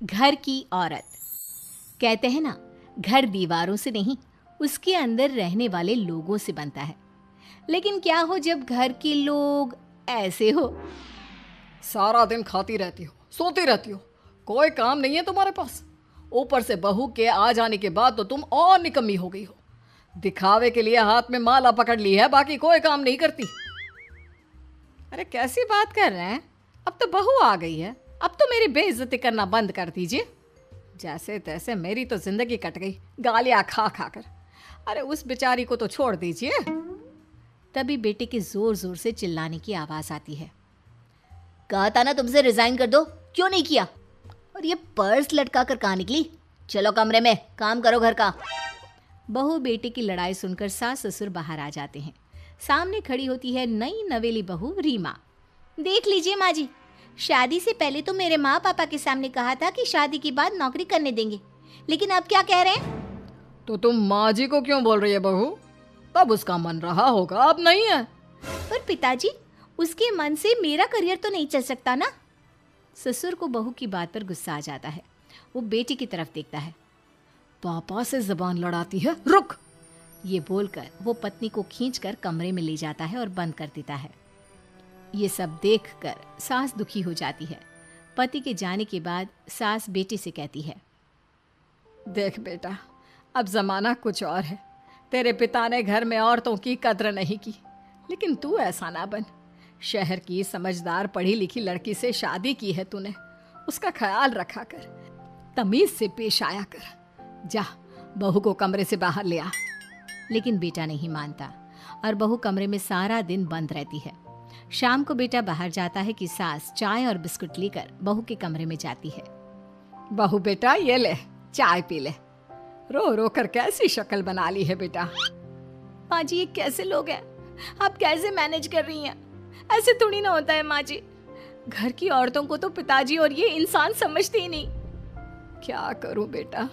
घर की औरत। कहते हैं ना, घर दीवारों से नहीं, उसके अंदर रहने वाले लोगों से बनता है। लेकिन क्या हो जब घर के लोग ऐसे हो? सारा दिन खाती रहती हो, सोती रहती हो, कोई काम नहीं है तुम्हारे पास। ऊपर से बहू के आ जाने के बाद तो तुम और निकम्मी हो गई हो। दिखावे के लिए हाथ में माला पकड़ ली है, बाकी कोई काम नहीं करती। अरे कैसी बात कर रहे हैं? अब तो बहू आ गई है, अब तो मेरी बेइज्जती करना बंद कर दीजिए। जैसे तैसे मेरी तो जिंदगी कट गई गालियां खा खा कर। अरे उस बेचारी को तो छोड़ दीजिए। तभी बेटे के जोर जोर से चिल्लाने की आवाज आती है। कहा था ना तुमसे रिजाइन कर दो, क्यों नहीं किया? और ये पर्स लटका कर कहाँ निकली? चलो कमरे में, काम करो घर का। बहू बेटे की लड़ाई सुनकर सास ससुर बाहर आ जाते हैं। सामने खड़ी होती है नई नवेली बहू रीमा। देख लीजिए माँ जी, शादी से पहले तो मेरे माँ पापा के सामने कहा था कि शादी के बाद नौकरी करने देंगे, लेकिन अब क्या कह रहे हैं? तो तुम माँ जी को क्यों बोल रही है बहू? तब उसका मन रहा होगा, अब नहीं है। पर पिताजी, उसके मन से मेरा करियर तो नहीं चल सकता ना। ससुर को बहू की बात पर गुस्सा आ जाता है। वो बेटी की तरफ देखता है। पापा से जबान लड़ाती है, रुक। ये बोलकर वो पत्नी को खींचकर कमरे में ले जाता है और बंद कर देता है। ये सब देखकर सास दुखी हो जाती है। पति के जाने के बाद सास बेटे से कहती है, देख बेटा, अब जमाना कुछ और है। तेरे पिता ने घर में औरतों की कद्र नहीं की, लेकिन तू ऐसा ना बन। शहर की समझदार पढ़ी लिखी लड़की से शादी की है तूने, उसका ख्याल रखा कर, तमीज से पेश आया कर। जा, बहू को कमरे से बाहर ले आ। लेकिन बेटा नहीं मानता और बहू कमरे में सारा दिन बंद रहती है। शाम को बेटा बाहर जाता है कि सास चाय और बिस्कुट लेकर बहू के कमरे में जाती है। बहू बेटा ये ले, चाय पी ले। रो रो कर कैसी शक्ल बना ली है बेटा। माँ जी, ये कैसे लोग हैं? आप कैसे मैनेज कर रही हैं? ऐसे थोड़ी ना होता है माँ जी। घर की औरतों को तो पिताजी और ये इंसान समझते ही नहीं। क्या करूं बेटा,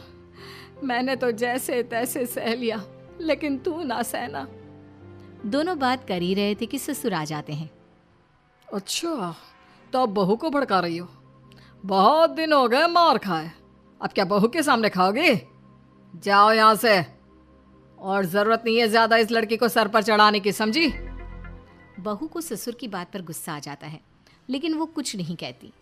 मैंने तो जैसे तैसे सह लिया, लेकिन तू ना सहना। दोनों बात कर ही रहे थे कि ससुर आ जाते हैं। अच्छा, तो अब बहू को भड़का रही हो? बहुत दिन हो गए मार खाए, अब क्या बहू के सामने खाओगे? जाओ यहाँ से, और जरूरत नहीं है ज्यादा इस लड़की को सर पर चढ़ाने की, समझी? बहू को ससुर की बात पर गुस्सा आ जाता है, लेकिन वो कुछ नहीं कहती।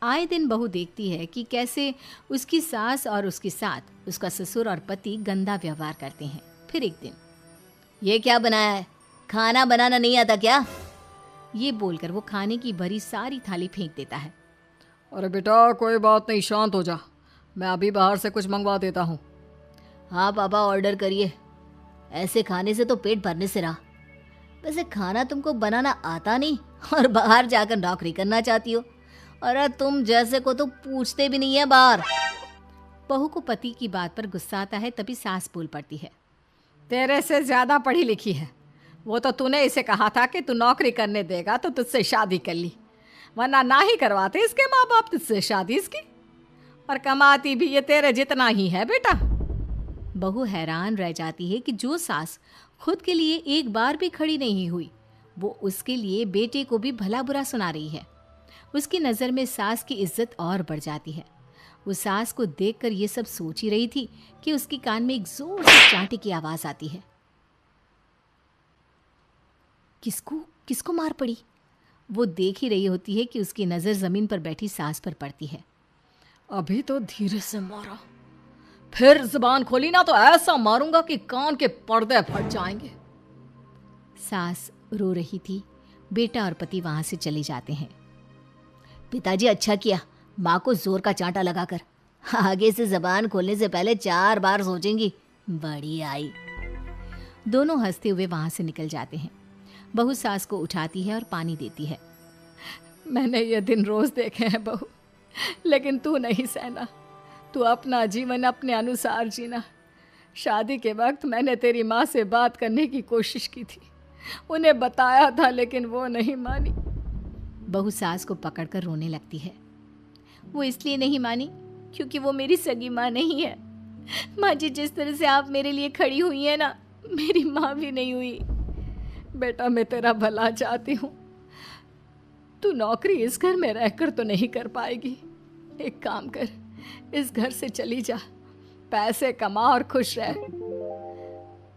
आए दिन बहू देखती है कि कैसे उसकी सास और उसके साथ उसका ससुर और पति गंदा व्यवहार करते हैं। फिर एक दिन, ये क्या बनाया है? खाना बनाना नहीं आता क्या? ये बोलकर वो खाने की भरी सारी थाली फेंक देता है। अरे बेटा कोई बात नहीं, शांत हो जा, मैं अभी बाहर से कुछ मंगवा देता हूँ। हाँ पापा, ऑर्डर करिए। ऐसे खाने से तो पेट भरने से रहा। वैसे खाना तुमको बनाना आता नहीं और बाहर जाकर नौकरी करना चाहती हो। अरे तुम जैसे को तो पूछते भी नहीं है बाहर। बहू को पति की बात पर गुस्सा आता है, तभी सास बोल पड़ती है। तेरे से ज्यादा पढ़ी लिखी है, वो तो तूने इसे कहा था कि तू नौकरी करने देगा तो तुझसे शादी कर ली, वरना ना ही करवाते इसके माँ बाप तुझसे शादी इसकी। और कमाती भी ये तेरे जितना ही है बेटा। बहू हैरान रह जाती है कि जो सास खुद के लिए एक बार भी खड़ी नहीं हुई, वो उसके लिए बेटे को भी भला बुरा सुना रही है। उसकी नज़र में सास की इज्जत और बढ़ जाती है। वो सास को देखकर ये सब सोच ही रही थी कि उसके कान में एक जोर से चांटे की आवाज आती है। किसको किसको मार पड़ी? वो देख ही रही होती है कि उसकी नज़र जमीन पर बैठी सास पर पड़ती है। अभी तो धीरे से मारा, फिर जुबान खोली ना तो ऐसा मारूंगा कि कान के पर्दे फट जाएंगे। सास रो रही थी। बेटा और पति वहां से चले जाते हैं। पिताजी, अच्छा किया माँ को जोर का चांटा लगाकर। आगे से जबान खोलने से पहले 4 बार सोचेंगी। बड़ी आई। दोनों हंसते हुए वहां से निकल जाते हैं। बहू सास को उठाती है और पानी देती है। मैंने ये दिन रोज देखे हैं बहू, लेकिन तू नहीं सहना। तू अपना जीवन अपने अनुसार जीना। शादी के वक्त मैंने तेरी माँ से बात करने की कोशिश की थी, उन्हें बताया था, लेकिन वो नहीं मानी। बहू सास को पकड़कर रोने लगती है। वो इसलिए नहीं मानी क्योंकि वो मेरी सगी माँ नहीं है। माँ जी, जिस तरह से आप मेरे लिए खड़ी हुई है ना, मेरी माँ भी नहीं हुई। बेटा मैं तेरा भला चाहती हूँ, तू नौकरी इस घर में रहकर तो नहीं कर पाएगी, एक काम कर, इस घर से चली जा, पैसे कमा और खुश रह।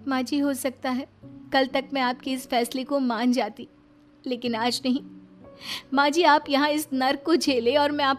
माँ जी, हो सकता है कल तक मैं आपके इस फैसले को मान जाती, लेकिन आज नहीं। माँ जी, आप यहाँ इस नर्क को झेले और मैं आपको